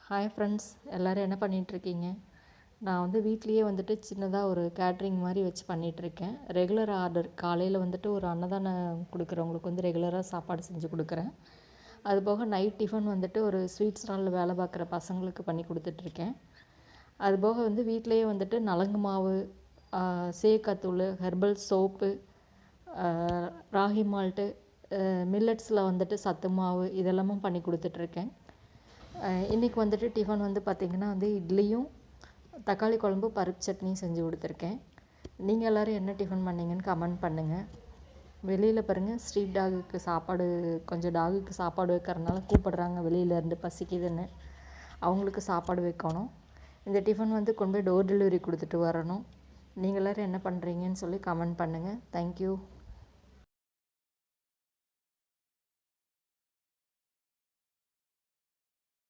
Hi friends, எல்லோரும் என்ன பண்ணிகிட்ருக்கீங்க? நான் வந்து வீட்லேயே வந்துட்டு சின்னதாக ஒரு கேட்ரிங் மாதிரி வச்சு பண்ணிகிட்ருக்கேன். ரெகுலர் ஆர்டர் காலையில் வந்துட்டு ஒரு அன்னதானம் கொடுக்குறவங்களுக்கு வந்து ரெகுலராக சாப்பாடு செஞ்சு கொடுக்குறேன். அதுபோக நைட் டிஃபன் வந்துட்டு ஒரு ஸ்வீட் ஸ்டாலில் வேலை பார்க்குற பசங்களுக்கு பண்ணி கொடுத்துட்ருக்கேன். அதுபோக வந்து வீட்டிலையே வந்துட்டு நலங்கு மாவு, சேக்காத்தூள், ஹெர்பல் சோப்பு, ராகி மால்ட்டு, மில்லட்ஸில் வந்துட்டு சத்து மாவு இதெல்லாமும் பண்ணி கொடுத்துட்ருக்கேன். இன்றைக்கி வந்துட்டு டிஃபன் வந்து பார்த்திங்கன்னா வந்து இட்லியும் தக்காளி குழம்பு பருப்பு சட்னியும் செஞ்சு கொடுத்துருக்கேன். நீங்கள் எல்லோரும் என்ன டிஃபன் பண்ணிங்கன்னு கமெண்ட் பண்ணுங்கள். வெளியில் பாருங்கள், ஸ்ட்ரீட் டாகுக்கு சாப்பாடு, கொஞ்சம் டாகுக்கு சாப்பாடு வைக்கிறதுனால கூப்பிடுறாங்க வெளியிலேருந்து பசிக்குதுன்னு. அவங்களுக்கு சாப்பாடு வைக்கணும். இந்த டிஃபன் வந்து கொண்டு போய் டோர் டெலிவரி கொடுத்துட்டு வரணும். நீங்கள் எல்லோரும் என்ன பண்ணுறீங்கன்னு சொல்லி கமெண்ட் பண்ணுங்கள். தேங்க்யூ.